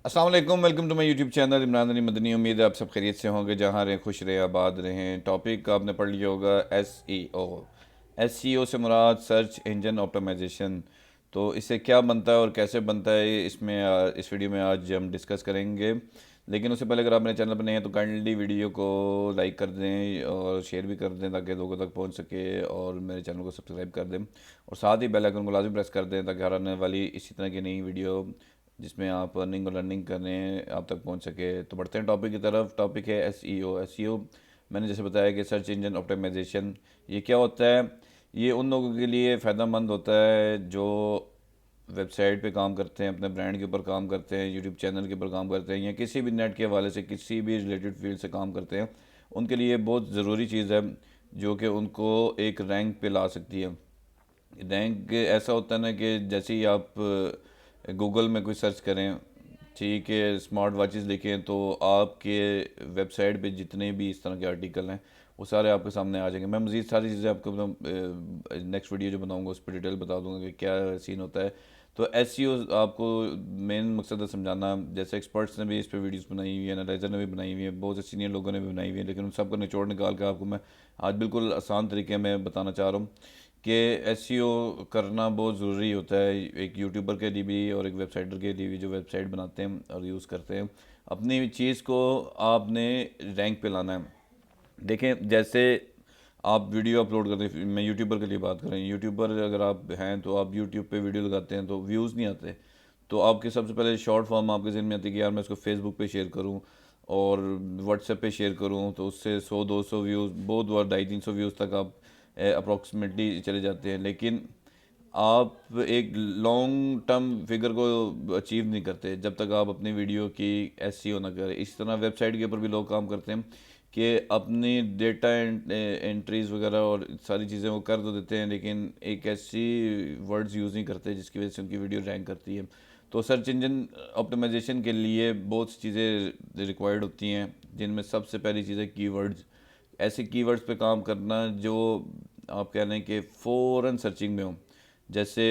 अस्सलाम वालेकुम, welcome to my YouTube channel Imran Ali Madani. उम्मीद है आप सब खैरियत से होंगे, जहाँ रहें खुश रहें आबाद रहें। टॉपिक आपने पढ़ लिया होगा एस ई ओ से मुराद सर्च इंजन ऑप्टिमाइजेशन। तो इससे क्या बनता है और कैसे बनता है, इस वीडियो में आज हम डिस्कस करेंगे। लेकिन उससे पहले अगर आप मेरे चैनल पर नए हैं तो काइंडली वीडियो को लाइक कर दें और शेयर भी कर दें ताकि लोगों तक पहुंच सके, और मेरे चैनल को सब्सक्राइब कर दें और साथ ही बेल आइकन को लाजमी प्रेस कर दें ताकि हर आने वाली इसी तरह की नई वीडियो जिसमें आप अर्निंग और लर्निंग कर रहे हैं आप तक पहुंच सके। तो बढ़ते हैं टॉपिक की तरफ। टॉपिक है एस ई ओ। मैंने जैसे बताया कि सर्च इंजन ऑप्टिमाइजेशन, ये क्या होता है। ये उन लोगों के लिए फ़ायदा मंद होता है जो वेबसाइट पे काम करते हैं, अपने ब्रांड के ऊपर काम करते हैं, यूट्यूब चैनल के ऊपर काम करते हैं, या किसी भी नेट के हवाले से किसी भी रिलेटेड फील्ड से काम करते हैं। उनके लिए बहुत ज़रूरी चीज़ है जो कि उनको एक रैंक पे ला सकती है। रैंक ऐसा होता है ना कि जैसे ही आप गूगल में कोई सर्च करें, ठीक है, स्मार्ट वॉचेस लिखें, तो आपके वेबसाइट पे जितने भी इस तरह के आर्टिकल हैं वो सारे आपके सामने आ जाएंगे। मैं मज़ीद सारी चीज़ें आपको नेक्स्ट वीडियो जो बनाऊंगा उस पर डिटेल बता दूंगा कि क्या सीन होता है। तो एसईओ आपको मेन मकसद है समझाना। जैसे एक्सपर्ट्स ने भी इस पर वीडियोस बनाई हुई है, एनालाइजर ने भी बनाई हुई है, बहुत से सीनियर लोगों ने भी बनाई हुई है, लेकिन उन सब का निचोड़ निकाल कर आपको मैं आज बिल्कुल आसान तरीके में बताना चाह रहा हूँ कि एसईओ करना बहुत ज़रूरी होता है एक यूट्यूबर के लिए भी और एक वेबसाइटर के लिए भी जो वेबसाइट बनाते हैं और यूज़ करते हैं। अपनी चीज़ को आपने रैंक पे लाना है। देखें, जैसे आप वीडियो अपलोड करते हैं, मैं यूट्यूबर के लिए बात कर रही हूँ। यूट्यूबर अगर आप हैं तो आप यूट्यूब पे वीडियो लगाते हैं तो व्यूज़ नहीं आते। तो आपके सबसे पहले शॉर्ट फॉर्म आपके ज़हन में आती है कि यार मैं इसको फेसबुक पे शेयर करूँ और व्हाट्सएप पे शेयर करूँ, तो उससे 100-200 व्यूज़, बहुत बार 250-300 व्यूज़ तक आप अप्रॉक्सीमेटली चले जाते हैं। लेकिन आप एक लॉन्ग टर्म फिगर को अचीव नहीं करते जब तक आप अपनी वीडियो की एसईओ ना करें। इस तरह वेबसाइट के ऊपर भी लोग काम करते हैं कि अपनी डेटा एंट्रीज वगैरह और सारी चीज़ें वो कर तो देते हैं, लेकिन एक ऐसी वर्ड्स यूज़ नहीं करते जिसकी वजह से उनकी वीडियो रैंक करती है। तो सर्च इंजन ऑप्टिमाइजेशन के लिए बहुत सी चीज़ें रिक्वायर्ड होती हैं, जिनमें सबसे पहली चीज़ है कीवर्ड्स। ऐसे कीवर्ड्स पे काम करना जो आप कह लें कि फ़ौरन सर्चिंग में हो। जैसे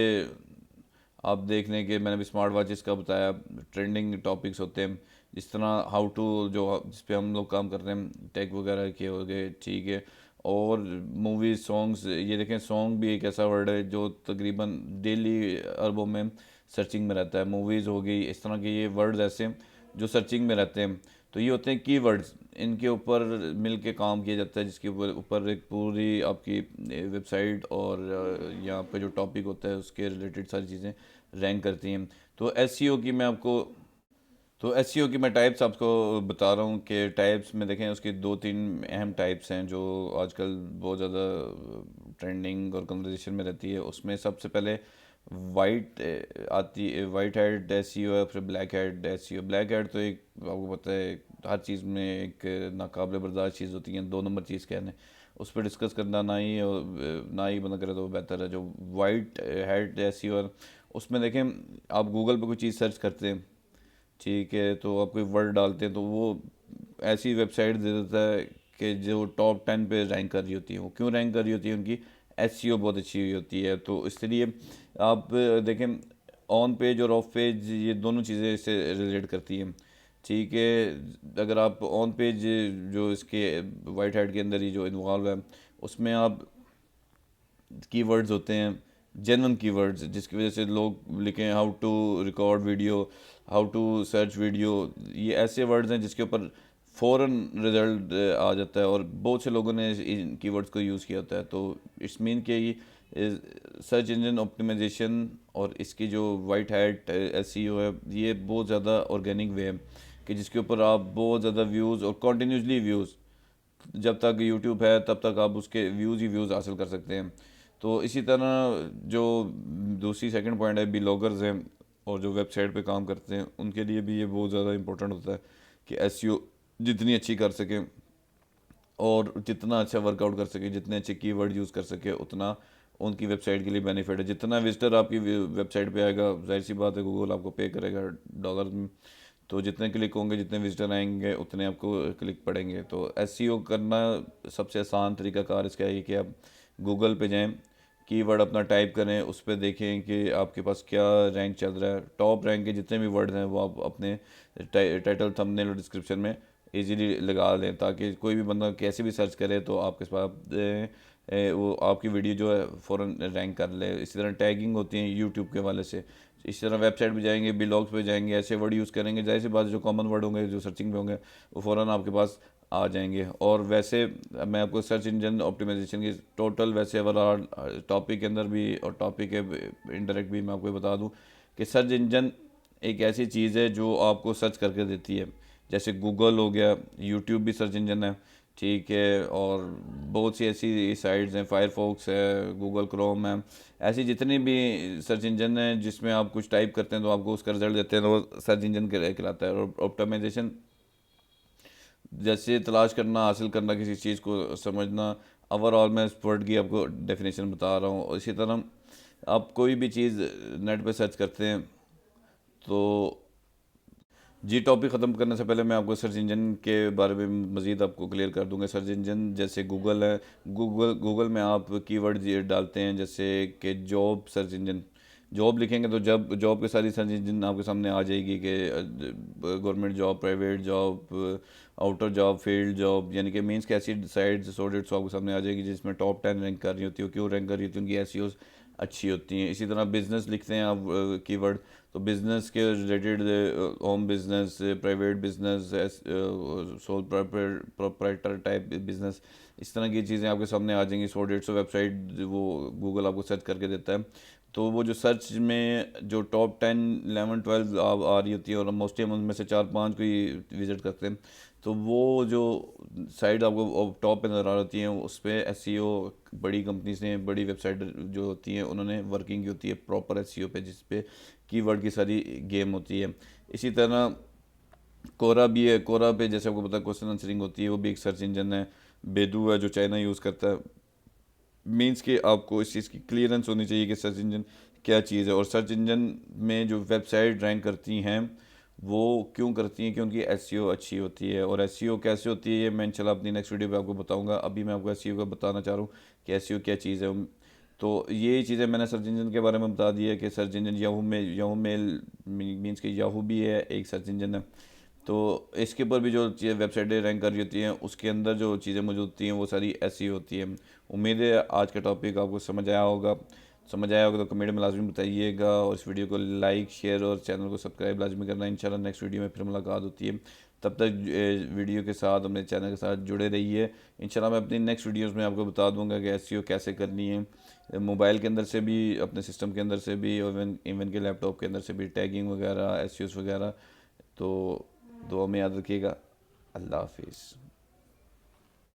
आप देख लें कि मैंने भी स्मार्ट वॉचेस का बताया, ट्रेंडिंग टॉपिक्स होते हैं। जिस तरह हाउ टू, जो जिस पे हम लोग काम कर रहे हैं, टेक वगैरह के हो गए, ठीक है। और मूवीज़, सॉन्ग्स, ये देखें सॉन्ग भी एक ऐसा वर्ड है जो तकरीबन डेली अरबों में सर्चिंग में रहता है। मूवीज़ हो गई, इस तरह के ये वर्ड्स ऐसे हैं जो सर्चिंग में रहते हैं। तो ये होते हैं कीवर्ड्स। इनके ऊपर मिल के काम किया जाता है, जिसके ऊपर ऊपर एक पूरी आपकी वेबसाइट और यहाँ पे जो टॉपिक होता है उसके रिलेटेड सारी चीज़ें रैंक करती हैं। तो एसईओ की मैं आपको तो एसईओ की मैं टाइप्स आपको बता रहा हूँ कि टाइप्स में देखें उसकी दो तीन अहम टाइप्स हैं जो आजकल बहुत ज़्यादा ट्रेंडिंग और कन्वर्सेशन में रहती है। उसमें सबसे पहले वाइट हेड एसईओ है, फिर black head SEO. Black head तो एक आपको पता है हर चीज़ में एक नाकाबिले बर्दाश्त चीज़ होती है, दो नंबर चीज़ कहने उस पर डिस्कस करना ना ही बंद करे तो बेहतर है। जो वाइट हेड एसईओ है उसमें देखें, आप गूगल पे कोई चीज़ सर्च करते हैं, ठीक है, तो आप कोई वर्ड डालते हैं तो वो ऐसी वेबसाइट दे देता है कि जो टॉप 10 पे रैंक कर रही होती है। वो क्यों रैंक कर रही होती है? उनकी एसईओ बहुत अच्छी हुई होती है। तो इसलिए आप देखें, ऑन पेज और ऑफ पेज ये दोनों चीज़ें इससे रिलेट करती हैं, ठीक है। अगर आप ऑन पेज जो इसके वाइट हेड के अंदर ही जो इन्वॉल्व है उसमें आप कीवर्ड्स होते हैं, जेन्युइन कीवर्ड्स, जिसकी वजह से लोग लिखें how to record video, how to search video. ये ऐसे वर्ड्स हैं जिसके ऊपर फ़ौरन रिजल्ट आ जाता है और बहुत से लोगों ने इन कीवर्ड्स को यूज़ किया होता है। तो इट्स मीन कि ये सर्च इंजन ऑप्टिमाइजेशन और इसकी जो वाइट हैट एसईओ है, ये बहुत ज़्यादा ऑर्गेनिक वे है कि जिसके ऊपर आप बहुत ज़्यादा व्यूज़ और कॉन्टीन्यूसली व्यूज़, जब तक यूट्यूब है तब तक आप उसके व्यूज़ ही व्यूज़ हासिल कर सकते हैं। तो इसी तरह जो दूसरी सेकंड पॉइंट है, ब्लॉगर्स हैं और जो वेबसाइट पे काम करते हैं, उनके लिए भी ये बहुत ज़्यादा इंपॉर्टेंट होता है कि एसईओ जितनी अच्छी कर सकें और जितना अच्छा वर्कआउट कर सके, जितने अच्छे कीवर्ड यूज़ कर सके, उतना उनकी वेबसाइट के लिए बेनिफिट है। जितना विजिटर आपकी वेबसाइट पे आएगा, जाहिर सी बात है गूगल आपको पे करेगा डॉलर में। तो जितने क्लिक होंगे, जितने विजिटर आएंगे, उतने आपको क्लिक पड़ेंगे। तो एसईओ करना सबसे आसान तरीका कार इसका है कि आप गूगल पे जाएं, कीवर्ड अपना टाइप करें, उस पर देखें कि आपके पास क्या रैंक चल रहा है। टॉप रैंक के जितने भी वर्ड हैं वो आप अपने टाइटल, थंबनेल और डिस्क्रिप्शन में इजीली लगा लें, ताकि कोई भी बंदा कैसे भी सर्च करे तो आपके पास वो आपकी वीडियो जो है फ़ौरन रैंक कर ले। इसी तरह टैगिंग होती है यूट्यूब के वाले से। इसी तरह वेबसाइट पे जाएंगे, ब्लॉग्स पे जाएंगे, ऐसे वर्ड यूज़ करेंगे, जाहिर सी बात जो कॉमन वर्ड होंगे जो सर्चिंग पे होंगे वो फ़ौरन आपके पास आ जाएंगे। और वैसे मैं आपको सर्च इंजन ऑप्टिमाइजेशन की टोटल वैसे ओवरऑल टॉपिक के अंदर भी और टॉपिक के इंडायरेक्ट भी मैं आपको बता दूं कि सर्च इंजन एक ऐसी चीज़ है जो आपको सर्च करके देती है। जैसे गूगल हो गया, यूट्यूब भी सर्च इंजन है, ठीक है, और बहुत सी ऐसी साइट्स हैं, फायरफॉक्स है, गूगल क्रोम है, ऐसी जितनी भी सर्च इंजन है जिसमें आप कुछ टाइप करते हैं तो आपको उसका रिजल्ट देते हैं, तो वो सर्च इंजन कहलाता है। और ऑप्टिमाइजेशन जैसे तलाश करना, हासिल करना, किसी चीज़ को समझना। ओवरऑल मैं इस वर्ड की आपको डेफिनेशन बता रहा हूँ। इसी तरह आप कोई भी चीज़ नेट पे सर्च करते हैं तो जी, टॉपिक ख़त्म करने से पहले मैं आपको सर्च इंजन के बारे में मज़ीद आपको क्लियर कर दूंगा। सर्च इंजन जैसे गूगल है, गूगल में आप कीवर्ड डालते हैं, जैसे कि जॉब सर्च इंजन, जॉब लिखेंगे तो जब जॉब के सारी सर्च इंजन आपके सामने आ जाएगी कि government job, private job, outer job, field job, यानी कि मीन्स की ऐसी साइट्स सॉर्टेड आपके सामने आ जाएगी जिसमें टॉप 10 रैंक कर रही होती है। क्यों रैंक कर रही होती है? उनकी एसईओ अच्छी होती हैं। इसी तरह बिज़नेस लिखते हैं आप कीवर्ड, तो बिज़नेस के related home business, private business, sole proprietor type business, इस तरह की चीज़ें आपके सामने आ जाएंगी। 100-150 वेबसाइट वो गूगल आपको सर्च करके देता है। तो वो जो सर्च में जो टॉप 10, 11, 12 आ रही होती है और मोस्टली हम उनमें से 4-5 को ही विज़िट करते हैं, तो वो जो साइट आपको टॉप पे नज़र आ रही हैं उस पर एसईओ बड़ी कंपनीज ने, बड़ी वेबसाइट जो होती हैं उन्होंने वर्किंग की होती है प्रॉपर एसईओ पे, जिस पे कीवर्ड की सारी गेम होती है। इसी तरह कोरा भी है। कोरा पे जैसे आपको पता है क्वेश्चन आंसरिंग होती है, वो भी एक सर्च इंजन है। बेदू है जो चाइना यूज़ करता है। मीन्स कि आपको इस चीज़ की क्लियरेंस होनी चाहिए कि सर्च इंजन क्या चीज़ है। और सर्च इंजन में जो वेबसाइट रैंक करती हैं वो क्यों करती हैं? क्योंकि एसईओ अच्छी होती है। और एसईओ कैसे होती है ये मैं इंशाल्लाह अपनी नेक्स्ट वीडियो पे आपको बताऊंगा। अभी मैं आपको एसईओ का बताना चाह रहा हूँ कि एसईओ क्या चीज़ है। तो ये चीज़ें मैंने सर्च इंजन के बारे में बता दी है कि search engine Yahoo mail means कि याहू भी है, एक सर्च इंजन है। तो इसके ऊपर भी जो चीज़ें वेबसाइटें रैंक कर रही होती हैं उसके अंदर जो चीज़ें मौजूद होती हैं वो सारी ऐसी होती हैं। उम्मीद है आज का टॉपिक आपको समझ आया होगा। समझ आया होगा तो कमेंट में लाजमी बताइएगा, और इस वीडियो को लाइक, शेयर और चैनल को सब्सक्राइब लाजमी करना। इंशाल्लाह नेक्स्ट वीडियो में फिर मुलाकात होती है। तब तक वीडियो के साथ, अपने चैनल के साथ जुड़े रहिए। इंशाल्लाह मैं अपनी नेक्स्ट वीडियोस में आपको बता दूंगा कि एसईओ कैसे करनी है, मोबाइल के अंदर से भी, अपने सिस्टम के अंदर से भी, और इवन के लैपटॉप के अंदर से भी, टैगिंग वगैरह, एसईओ वगैरह। तो दुआ में याद रखिएगा। अल्लाह हाफिज़।